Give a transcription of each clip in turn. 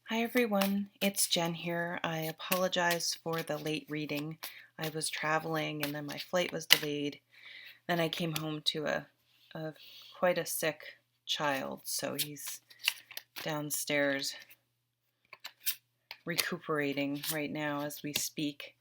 Hi everyone, it's Jen here. I apologize for the late reading. I was traveling and then my flight was delayed. Then I came home to a quite a sick child, so he's downstairs recuperating right now as we speak.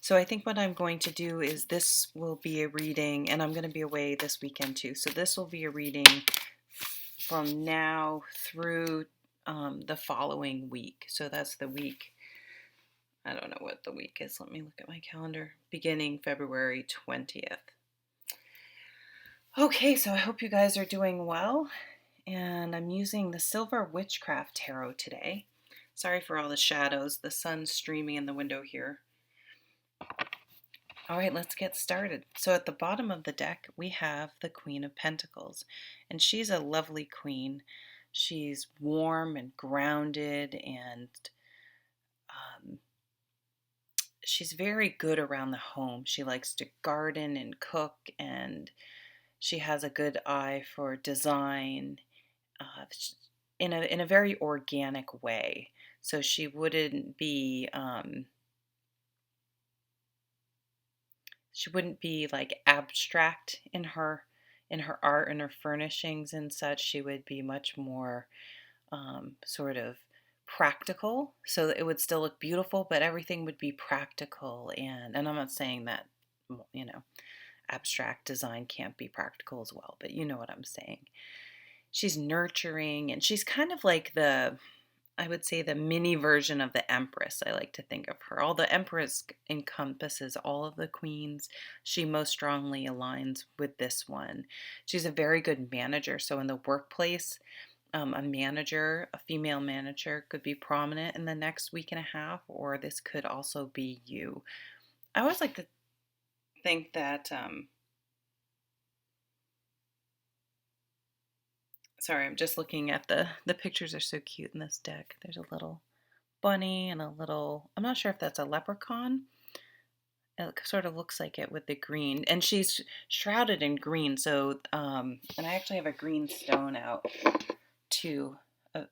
So I think what I'm going to do is this will be a reading, and I'm going to be away this weekend too. So this will be a reading from now through the following week. So that's the week. I don't know what the week is. Let me look at my calendar. Beginning February 20th. Okay, so I hope you guys are doing well. And I'm using the Silver Witchcraft Tarot today. Sorry for all the shadows. The sun's streaming in the window here. All right, let's get started. So at the bottom of the deck, we have the Queen of Pentacles. And she's a lovely queen. She's warm and grounded, and she's very good around the home. She likes to garden and cook, and she has a good eye for design in a very organic way. So she wouldn't be like abstract in her art and her furnishings and such. She would be much more sort of practical, so it would still look beautiful, but everything would be practical. And I'm not saying that, abstract design can't be practical as well, but you know what I'm saying. She's nurturing, and she's kind of like I would say the mini version of the Empress. I like to think of her. All the Empress encompasses all of the queens. She most strongly aligns with this one. She's a very good manager. So in the workplace, a female manager, could be prominent in the next week and a half, or this could also be you. I always like to think that, sorry, I'm just looking at the pictures are so cute in this deck. There's a little bunny and I'm not sure if that's a leprechaun. It sort of looks like it with the green, and she's shrouded in green. So, and I actually have a green stone out too. I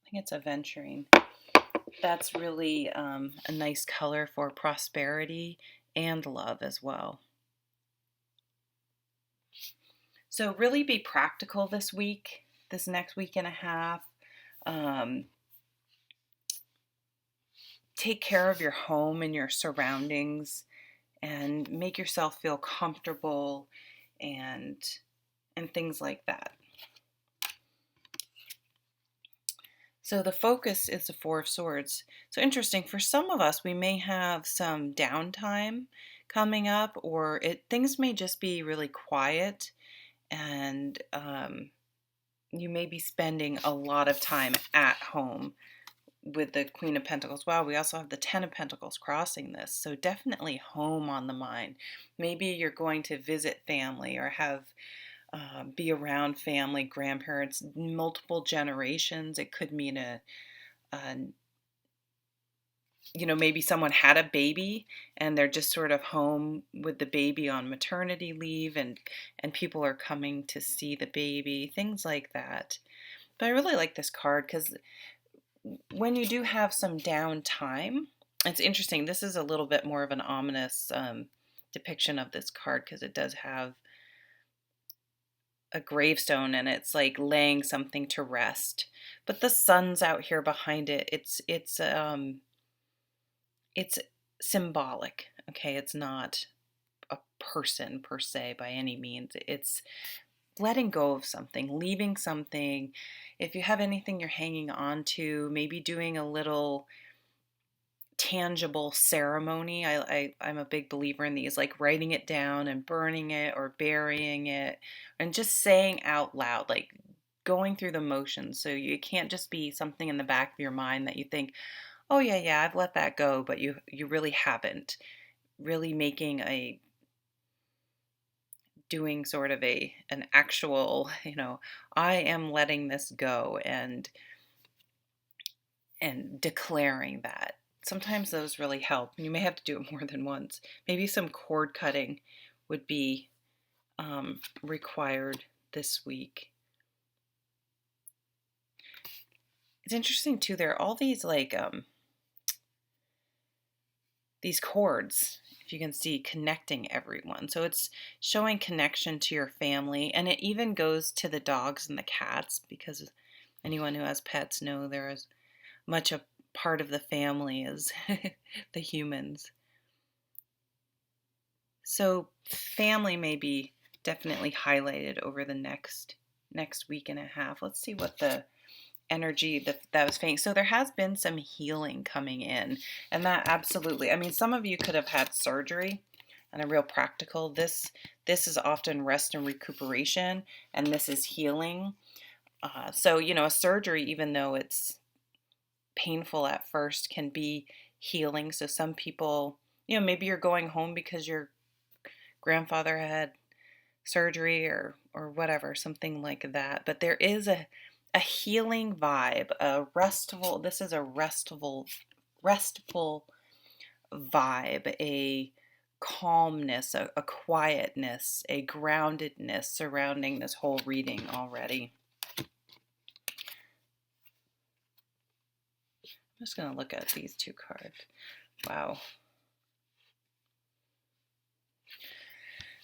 think it's aventurine. That's really a nice color for prosperity and love as well. So really be practical this week, this next week and a half. Um, take care of your home and your surroundings, and make yourself feel comfortable and things like that. So the focus is the Four of Swords. So interesting, for some of us, we may have some downtime coming up, or things may just be really quiet, and you may be spending a lot of time at home with the Queen of Pentacles. Wow, we also have the Ten of Pentacles crossing this. So definitely home on the mind. Maybe you're going to visit family or be around family, grandparents, multiple generations. It could mean maybe someone had a baby and they're just sort of home with the baby on maternity leave, and people are coming to see the baby, things like that. But I really like this card because when you do have some downtime, it's interesting. This is a little bit more of an ominous depiction of this card because it does have a gravestone, and it's like laying something to rest. But the sun's out here behind it. It's symbolic. Okay, it's not a person per se by any means. It's letting go of something, leaving something. If you have anything you're hanging on to, maybe doing a little tangible ceremony. I'm a big believer in these, like writing it down and burning it or burying it, and just saying out loud, like going through the motions. So you can't just be something in the back of your mind that you think, oh yeah, I've let that go, but you really haven't. Really doing sort of an actual, I am letting this go, and declaring that. Sometimes those really help. You may have to do it more than once. Maybe some cord cutting would be required this week. It's interesting too. There are all these like these cords, if you can see, connecting everyone. So it's showing connection to your family, and it even goes to the dogs and the cats, because anyone who has pets know there is much a part of the family as the humans. So family may be definitely highlighted over the next week and a half. Let's see what the energy that was fading. So there has been some healing coming in, and that absolutely. I mean, some of you could have had surgery, and a real practical. This is often rest and recuperation, and this is healing. So a surgery, even though it's painful at first, can be healing. So some people, maybe you're going home because your grandfather had surgery or whatever, something like that. But there is a healing vibe, a restful. This is a restful vibe, a calmness, a quietness, a groundedness surrounding this whole reading already. I'm just going to look at these two cards. Wow.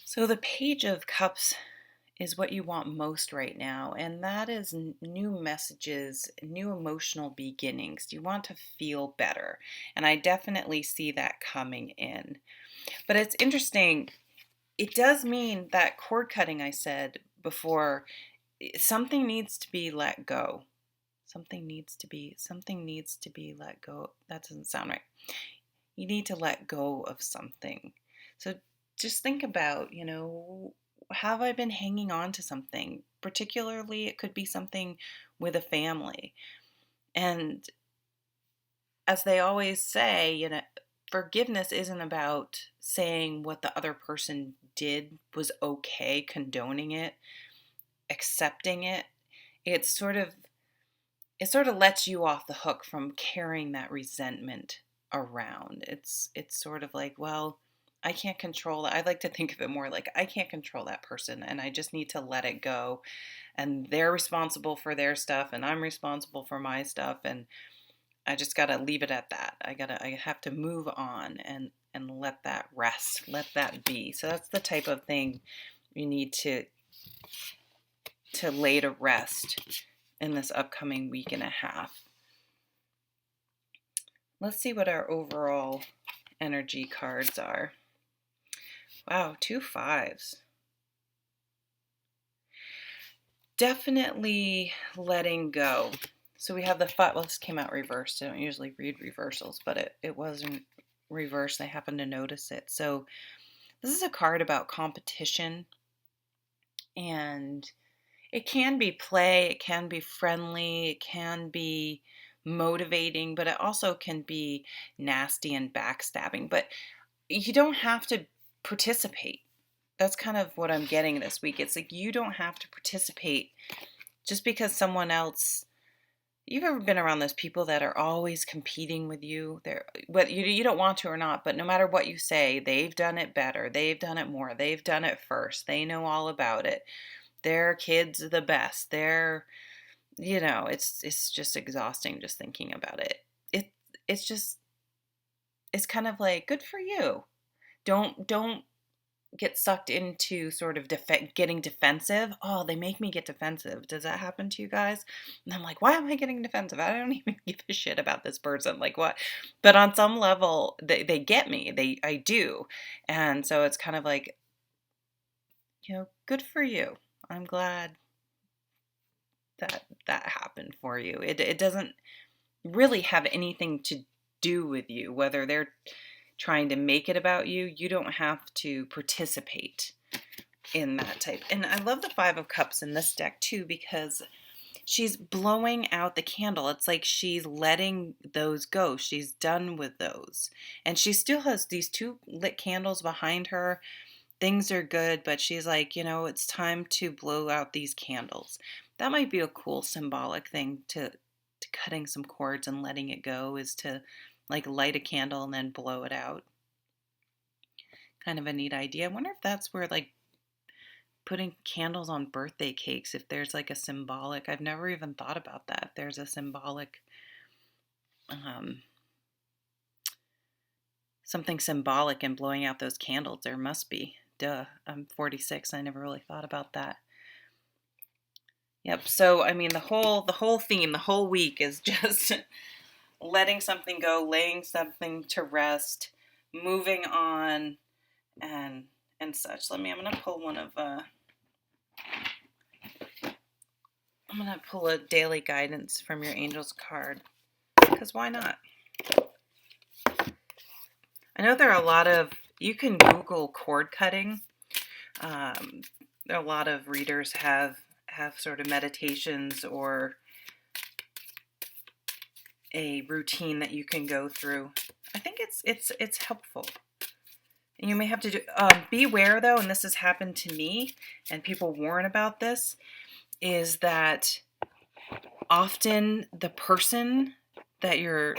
So the Page of Cups is what you want most right now, and that is new messages, new emotional beginnings. You want to feel better, and I definitely see that coming in. But it's interesting, it does mean that cord cutting I said before, something needs to be let go. Something needs to be let go. That doesn't sound right. You need to let go of something. So just think about, have I been hanging on to something? Particularly, it could be something with a family. And as they always say, forgiveness isn't about saying what the other person did was okay, condoning it, accepting it. It sort of lets you off the hook from carrying that resentment around. It's sort of like, well, I can't control that. I like to think of it more like I can't control that person, and I just need to let it go. And they're responsible for their stuff, and I'm responsible for my stuff, and I just got to leave it at that. I have to move on and let that rest, let that be. So that's the type of thing you need to lay to rest in this upcoming week and a half. Let's see what our overall energy cards are. Wow, 2 5s. Definitely letting go. So we have the 5. Well, this came out reversed. I don't usually read reversals, but it wasn't reversed. I happened to notice it. So this is a card about competition, and it can be play, it can be friendly, it can be motivating, but it also can be nasty and backstabbing. But you don't have to participate. That's kind of what I'm getting this week. It's like you don't have to participate just because someone else. You've ever been around those people that are always competing with you? They're, whether you don't want to or not, but no matter what you say, they've done it better, they've done it more, they've done it first, they know all about it. Their kids are the best. It's just exhausting just thinking about it. It's kind of like, good for you. Don't get sucked into sort of getting defensive. Oh, they make me get defensive. Does that happen to you guys? And I'm like, why am I getting defensive? I don't even give a shit about this person. Like, what? But on some level, they get me. I do. And so it's kind of like, good for you. I'm glad that happened for you. It doesn't really have anything to do with you, whether they're trying to make it about you. You don't have to participate in that type. And I love the 5 of Cups in this deck too, because she's blowing out the candle. It's like she's letting those go. She's done with those. And she still has these 2 lit candles behind her. Things are good, but she's like, it's time to blow out these candles. That might be a cool symbolic thing to cutting some cords and letting it go, is to like light a candle and then blow it out. Kind of a neat idea. I wonder if that's where like putting candles on birthday cakes, if there's like a symbolic, I've never even thought about that. If there's a symbolic, um, something symbolic in blowing out those candles, there must be. Duh, I'm 46. I never really thought about that. Yep. So, I mean, the whole theme, the whole week is just letting something go, laying something to rest, moving on, and such. I'm gonna pull I'm gonna pull a daily guidance from your angels card, because why not? I know there are a lot of, you can Google cord cutting. There are a lot of readers have sort of meditations or a routine that you can go through. I think it's helpful. And you may have to do, beware though, and this has happened to me, and people warn about this, is that often the person that you're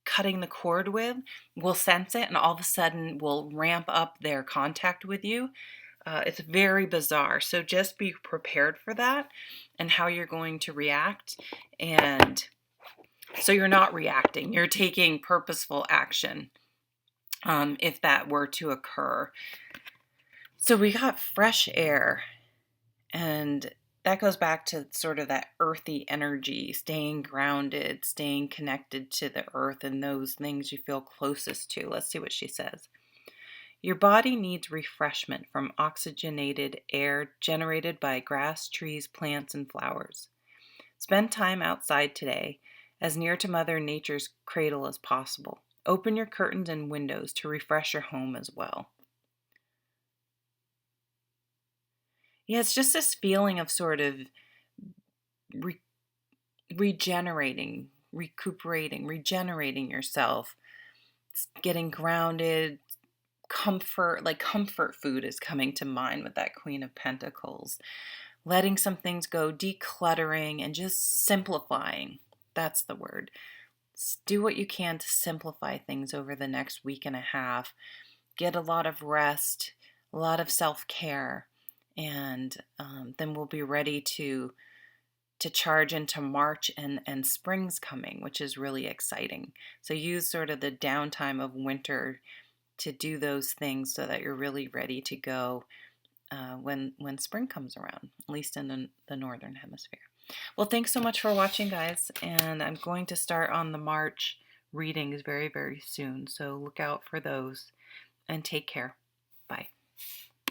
cutting the cord with will sense it and all of a sudden will ramp up their contact with you. It's very bizarre. So just be prepared for that and how you're going to react. And so you're not reacting, you're taking purposeful action if that were to occur. So we got fresh air, and that goes back to sort of that earthy energy, staying grounded, staying connected to the earth and those things you feel closest to. Let's see what she says. Your body needs refreshment from oxygenated air generated by grass, trees, plants, and flowers. Spend time outside today, as near to Mother Nature's cradle as possible. Open your curtains and windows to refresh your home as well. Yeah, it's just this feeling of sort of regenerating, recuperating, regenerating yourself, getting grounded, comfort, like comfort food is coming to mind with that Queen of Pentacles. Letting some things go, decluttering, and just simplifying. That's the word. Do what you can to simplify things over the next week and a half. Get a lot of rest, a lot of self-care, and then we'll be ready to charge into March, and spring's coming, which is really exciting. So use sort of the downtime of winter to do those things so that you're really ready to go when spring comes around, at least in the northern hemisphere. Well, thanks so much for watching, guys, and I'm going to start on the March readings very, very soon, so look out for those, and take care. Bye.